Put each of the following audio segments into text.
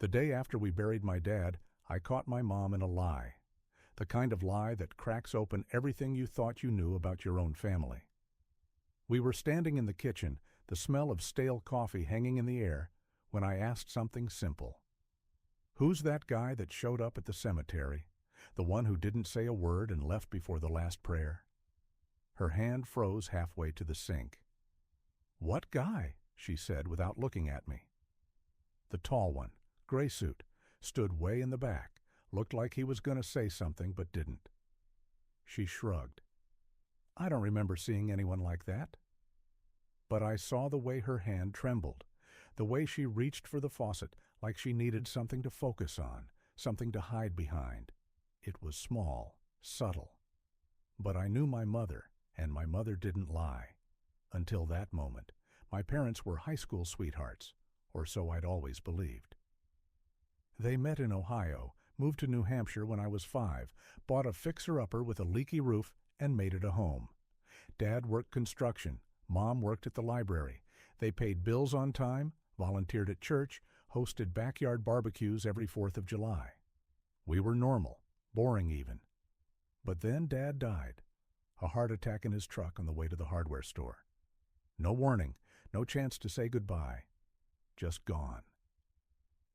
The day after we buried my dad, I caught my mom in a lie. The kind of lie that cracks open everything you thought you knew about your own family. We were standing in the kitchen, the smell of stale coffee hanging in the air, when I asked something simple. "Who's that guy that showed up at the cemetery? The one who didn't say a word and left before the last prayer?" Her hand froze halfway to the sink. "What guy?" she said without looking at me. "The tall one, gray suit, stood way in the back, looked like he was going to say something but didn't." She shrugged. "I don't remember seeing anyone like that." But I saw the way her hand trembled, the way she reached for the faucet like she needed something to focus on, something to hide behind. It was small, subtle. But I knew my mother, and my mother didn't lie. Until that moment, my parents were high school sweethearts, or so I'd always believed. They met in Ohio, moved to New Hampshire when I was 5, bought a fixer-upper with a leaky roof, and made it a home. Dad worked construction. Mom worked at the library. They paid bills on time, volunteered at church, hosted backyard barbecues every 4th of July. We were normal, boring even. But then Dad died. A heart attack in his truck on the way to the hardware store. No warning, no chance to say goodbye. Just gone.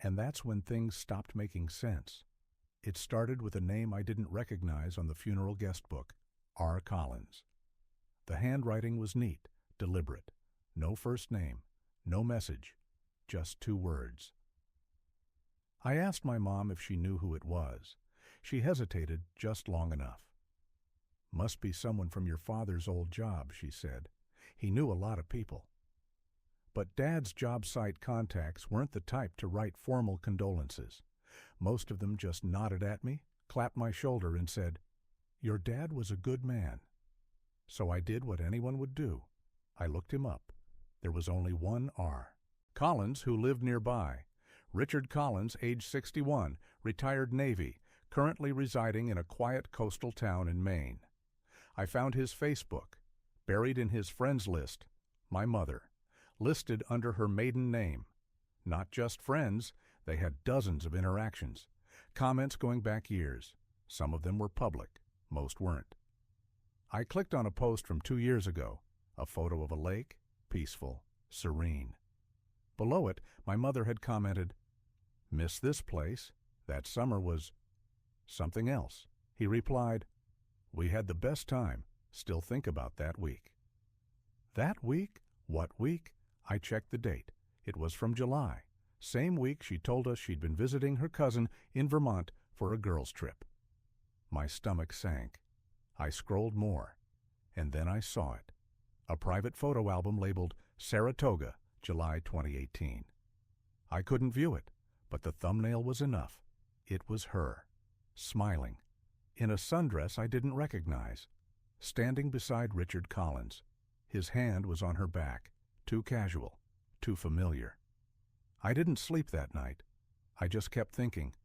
And that's when things stopped making sense. It started with a name I didn't recognize on the funeral guest book, R. Collins. The handwriting was neat, deliberate. No first name, no message, just 2 words. I asked my mom if she knew who it was. She hesitated just long enough. "Must be someone from your father's old job," she said. "He knew a lot of people." But Dad's job site contacts weren't the type to write formal condolences. Most of them just nodded at me, clapped my shoulder, and said, "Your dad was a good man." So I did what anyone would do. I looked him up. There was only one R. Collins, who lived nearby. Richard Collins, age 61, retired Navy, currently residing in a quiet coastal town in Maine. I found his Facebook. Buried in his friends list, my mother, listed under her maiden name. Not just friends, they had dozens of interactions. Comments going back years. Some of them were public, most weren't. I clicked on a post from 2 years ago, a photo of a lake, peaceful, serene. Below it, my mother had commented, "Miss this place. That summer was something else." He replied, "We had the best time. Still think about that week." That week? What week? I checked the date. It was from July. Same week she told us she'd been visiting her cousin in Vermont for a girls' trip. My stomach sank. I scrolled more, and then I saw it. A private photo album labeled Saratoga, July 2018. I couldn't view it, but the thumbnail was enough. It was her, smiling, in a sundress I didn't recognize, standing beside Richard Collins. His hand was on her back, too casual, too familiar. I didn't sleep that night. I just kept thinking,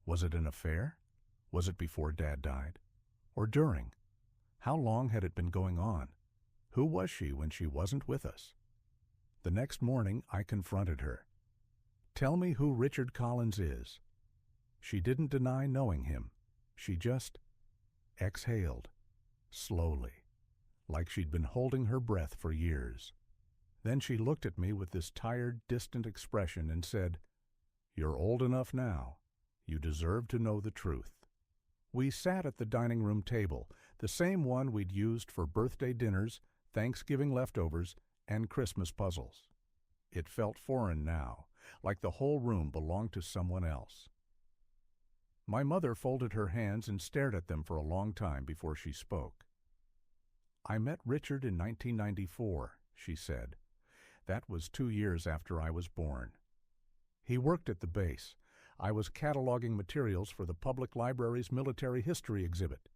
was it an affair? Was it before Dad died? Or during? How long had it been going on? Who was she when she wasn't with us? The next morning, I confronted her. "Tell me who Richard Collins is." She didn't deny knowing him. She just exhaled, slowly, like she'd been holding her breath for years. Then she looked at me with this tired, distant expression and said, "You're old enough now. You deserve to know the truth." We sat at the dining room table, the same one we'd used for birthday dinners, Thanksgiving leftovers, and Christmas puzzles. It felt foreign now, like the whole room belonged to someone else. My mother folded her hands and stared at them for a long time before she spoke. "I met Richard in 1994, she said. That was 2 years after I was born. He worked at the base. I was cataloging materials for the public library's military history exhibit.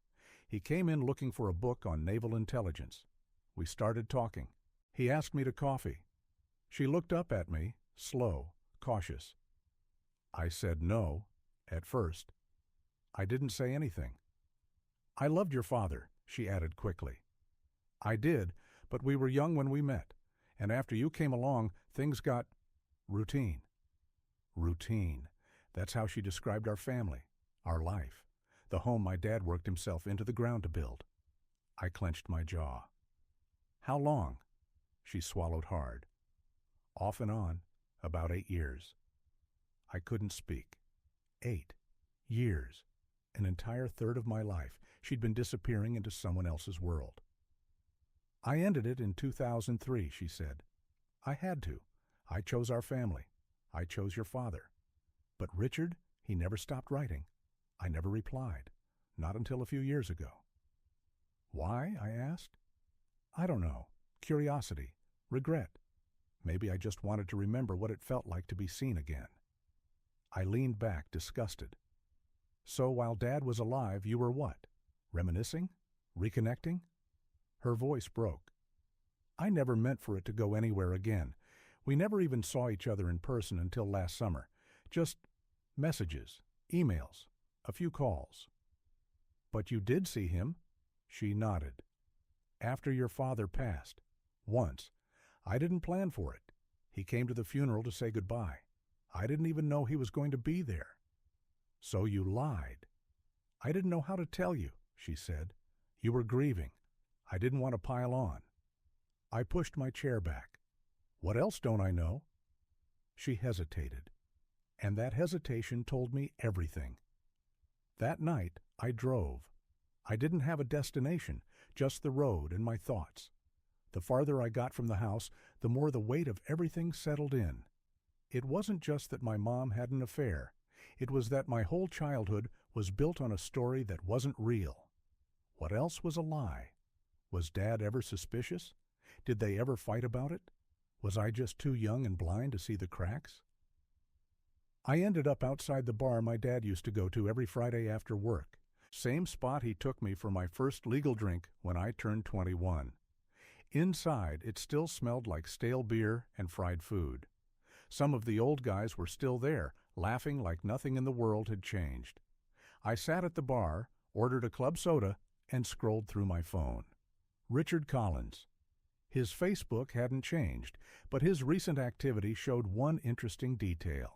He came in looking for a book on naval intelligence. We started talking. He asked me to coffee. She looked up at me, slow, cautious. I said no, at first. I didn't say anything. "I loved your father," she added quickly. "I did, but we were young when we met, and after you came along, things got routine." Routine. That's how she described our family, our life, the home my dad worked himself into the ground to build. I clenched my jaw. How long? She swallowed hard. Off and on, about 8 years. I couldn't speak. 8 years. An entire third of my life, she'd been disappearing into someone else's world. I ended it in 2003, she said. I had to. I chose our family. I chose your father. But Richard, he never stopped writing. I never replied. Not until a few years ago. Why? I asked. I don't know. Curiosity. Regret. Maybe I just wanted to remember what it felt like to be seen again. I leaned back, disgusted. So while Dad was alive, you were what? Reminiscing? Reconnecting? Her voice broke. I never meant for it to go anywhere again. We never even saw each other in person until last summer. Just messages, emails, a few calls. But you did see him? She nodded. After your father passed. Once. I didn't plan for it. He came to the funeral to say goodbye. I didn't even know he was going to be there. So you lied. I didn't know how to tell you, she said. You were grieving. I didn't want to pile on. I pushed my chair back. What else don't I know? She hesitated. And that hesitation told me everything. That night, I drove. I didn't have a destination, just the road and my thoughts. The farther I got from the house, the more the weight of everything settled in. It wasn't just that my mom had an affair. It was that my whole childhood was built on a story that wasn't real. What else was a lie? Was Dad ever suspicious? Did they ever fight about it? Was I just too young and blind to see the cracks? I ended up outside the bar my dad used to go to every Friday after work. Same spot he took me for my first legal drink when I turned 21. Inside, it still smelled like stale beer and fried food. Some of the old guys were still there, laughing like nothing in the world had changed. I sat at the bar, ordered a club soda, and scrolled through my phone. Richard Collins. His Facebook hadn't changed, but his recent activity showed one interesting detail.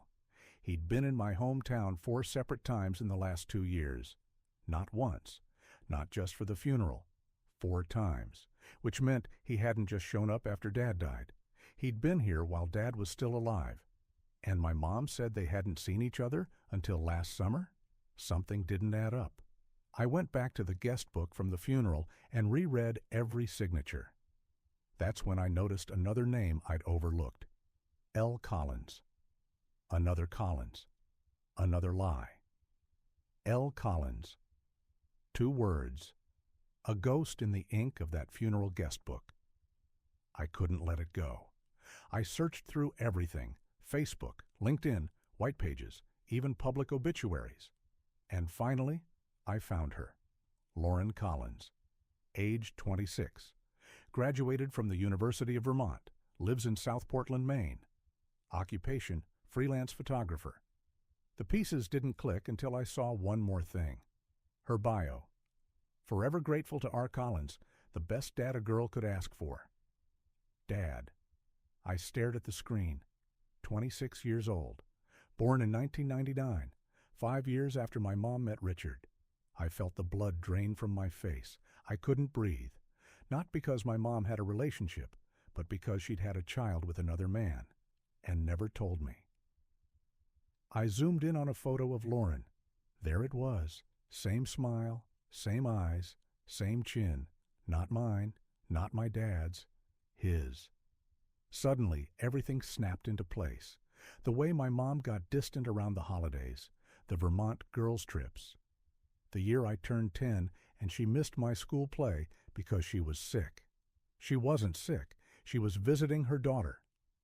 He'd been in my hometown 4 separate times in the last 2 years. Not once, not just for the funeral. 4 times, which meant he hadn't just shown up after Dad died. He'd been here while Dad was still alive. And my mom said they hadn't seen each other until last summer? Something didn't add up. I went back to the guest book from the funeral and reread every signature. That's when I noticed another name I'd overlooked. L. Collins. Another Collins. Another lie. L. Collins. 2 words. A ghost in the ink of that funeral guest book. I couldn't let it go. I searched through everything. Facebook, LinkedIn, white pages, even public obituaries. And finally, I found her. Lauren Collins. Age 26. Graduated from the University of Vermont. Lives in South Portland, Maine. Occupation, freelance photographer. The pieces didn't click until I saw one more thing. Her bio. Forever grateful to R. Collins, the best dad a girl could ask for. Dad. I stared at the screen. 26 years old. Born in 1999, 5 years after my mom met Richard. I felt the blood drain from my face. I couldn't breathe. Not because my mom had a relationship, but because she'd had a child with another man, and never told me. I zoomed in on a photo of Lauren. There it was. Same smile, same eyes, same chin. Not mine, not my dad's, his. Suddenly, everything snapped into place. The way my mom got distant around the holidays, the Vermont girls' trips. The year I turned 10 and she missed my school play because she was sick. She wasn't sick. She was visiting her daughter.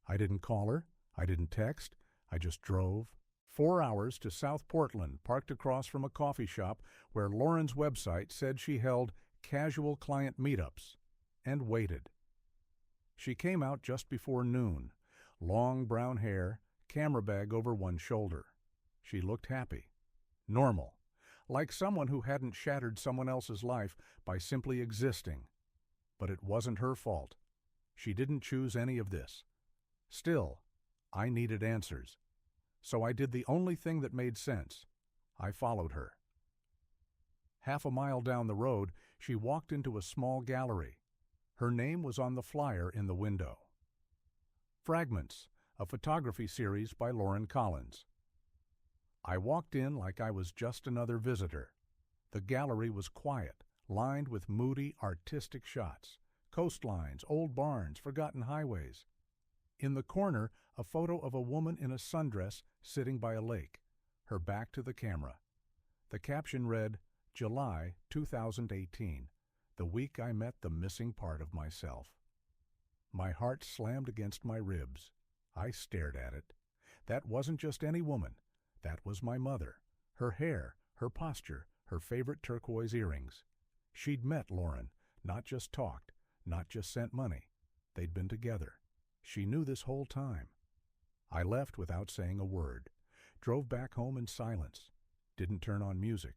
I didn't call her. I didn't text. I just drove. 4 hours to South Portland, parked across from a coffee shop where Lauren's website said she held casual client meetups, and waited. She came out just before noon. Long brown hair, camera bag over one shoulder. She looked happy. Normal. Like someone who hadn't shattered someone else's life by simply existing. But it wasn't her fault. She didn't choose any of this. Still, I needed answers. So I did the only thing that made sense. I followed her. Half a mile down the road, she walked into a small gallery. Her name was on the flyer in the window. Fragments, a photography series by Lauren Collins. I walked in like I was just another visitor. The gallery was quiet, lined with moody, artistic shots. Coastlines, old barns, forgotten highways. In the corner, a photo of a woman in a sundress sitting by a lake, her back to the camera. The caption read, July 2018, the week I met the missing part of myself. My heart slammed against my ribs. I stared at it. That wasn't just any woman. That was my mother. Her hair, her posture, her favorite turquoise earrings. She'd met Lauren, not just talked, not just sent money. They'd been together. She knew this whole time. I left without saying a word, drove back home in silence, didn't turn on music,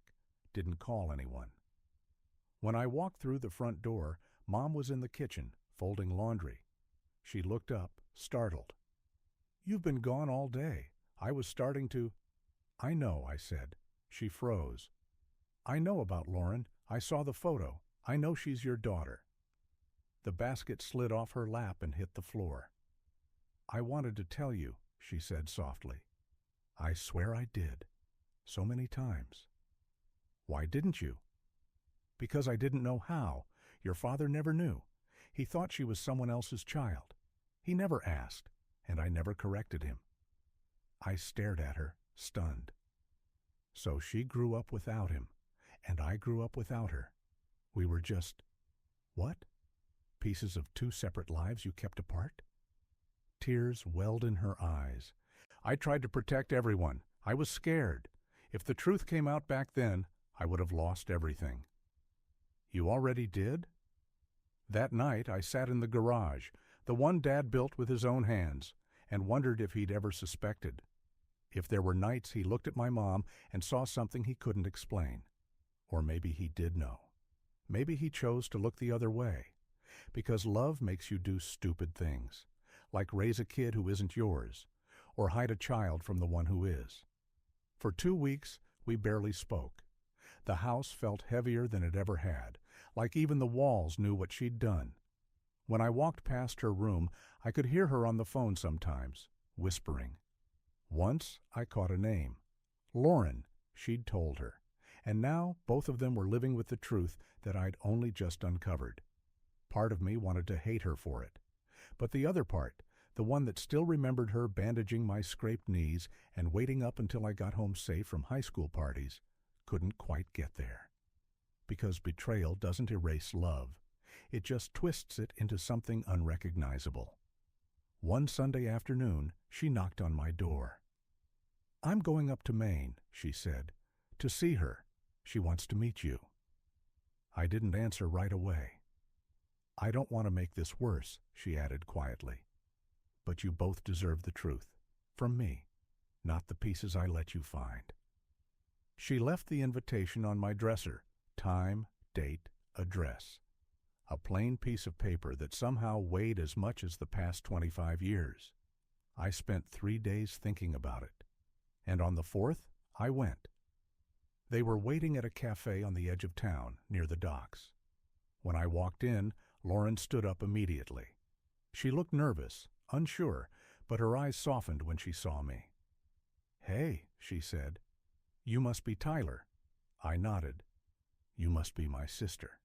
didn't call anyone. When I walked through the front door, Mom was in the kitchen, folding laundry. She looked up, startled. You've been gone all day. I was starting to... I know, I said. She froze. I know about Lauren. I saw the photo. I know she's your daughter. The basket slid off her lap and hit the floor. I wanted to tell you, she said softly. I swear I did. So many times. Why didn't you? Because I didn't know how. Your father never knew. He thought she was someone else's child. He never asked, and I never corrected him. I stared at her, stunned. So she grew up without him, and I grew up without her. We were just... What? Pieces of two separate lives you kept apart? Tears welled in her eyes. I tried to protect everyone. I was scared. If the truth came out back then, I would have lost everything. You already did? That night I sat in the garage, the one Dad built with his own hands, and wondered if he'd ever suspected. If there were nights he looked at my mom and saw something he couldn't explain. Or maybe he did know. Maybe he chose to look the other way. Because love makes you do stupid things, like raise a kid who isn't yours, or hide a child from the one who is. For 2 weeks, we barely spoke. The house felt heavier than it ever had, like even the walls knew what she'd done. When I walked past her room, I could hear her on the phone sometimes, whispering. Once I caught a name. Lauren, she'd told her. And now both of them were living with the truth that I'd only just uncovered. Part of me wanted to hate her for it. But the other part, the one that still remembered her bandaging my scraped knees and waiting up until I got home safe from high school parties, couldn't quite get there. Because betrayal doesn't erase love. It just twists it into something unrecognizable. One Sunday afternoon, she knocked on my door. I'm going up to Maine, she said, to see her. She wants to meet you. I didn't answer right away. I don't want to make this worse, she added quietly. But you both deserve the truth. From me, not the pieces I let you find. She left the invitation on my dresser. Time, date, address. A plain piece of paper that somehow weighed as much as the past 25 years. I spent 3 days thinking about it. And on the 4th, I went. They were waiting at a cafe on the edge of town, near the docks. When I walked in, Lauren stood up immediately. She looked nervous, unsure, but her eyes softened when she saw me. Hey, she said. You must be Tyler. I nodded. You must be my sister.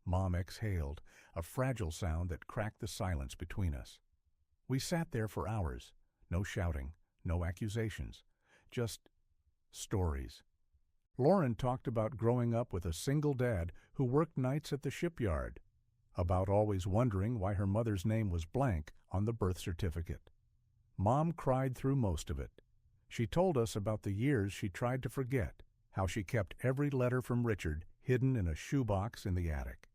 Mom exhaled, a fragile sound that cracked the silence between us. We sat there for hours, no shouting, no accusations, just stories. Lauren talked about growing up with a single dad who worked nights at the shipyard, about always wondering why her mother's name was blank on the birth certificate. Mom cried through most of it. She told us about the years she tried to forget, how she kept every letter from Richard hidden in a shoebox in the attic,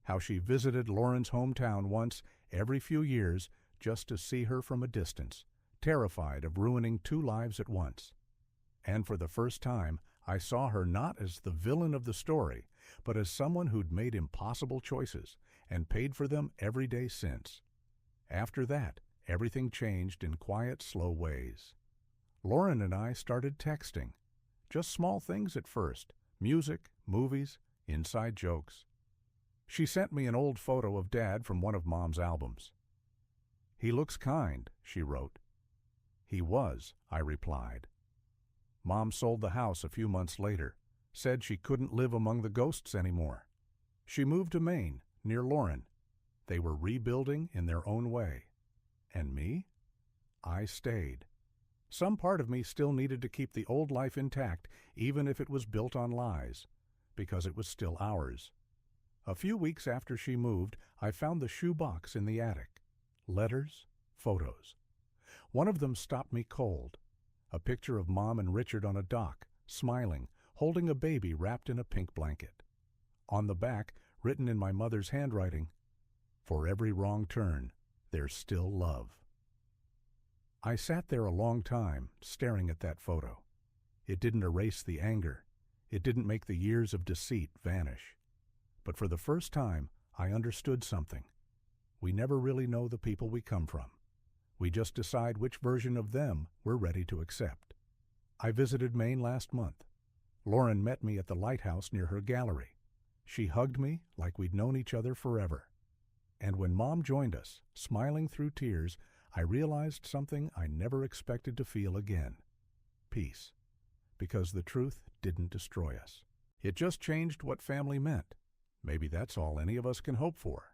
how she visited Lauren's hometown once every few years just to see her from a distance, terrified of ruining 2 lives at once. And for the first time, I saw her not as the villain of the story, but as someone who'd made impossible choices and paid for them every day since. After that, everything changed in quiet, slow ways. Lauren and I started texting. Just small things at first. Music, movies, inside jokes. She sent me an old photo of Dad from one of Mom's albums. "He looks kind," she wrote. "He was," I replied. Mom sold the house a few months later, said she couldn't live among the ghosts anymore. She moved to Maine, near Lauren. They were rebuilding in their own way. And me? I stayed. Some part of me still needed to keep the old life intact, even if it was built on lies, because it was still ours. A few weeks after she moved, I found the shoebox in the attic. Letters, photos. One of them stopped me cold. A picture of Mom and Richard on a dock, smiling, holding a baby wrapped in a pink blanket. On the back, written in my mother's handwriting, "For every wrong turn, there's still love." I sat there a long time, staring at that photo. It didn't erase the anger. It didn't make the years of deceit vanish. But for the first time, I understood something. We never really know the people we come from. We just decide which version of them we're ready to accept. I visited Maine last month. Lauren met me at the lighthouse near her gallery. She hugged me like we'd known each other forever. And when Mom joined us, smiling through tears, I realized something I never expected to feel again. Peace. Because the truth didn't destroy us. It just changed what family meant. Maybe that's all any of us can hope for.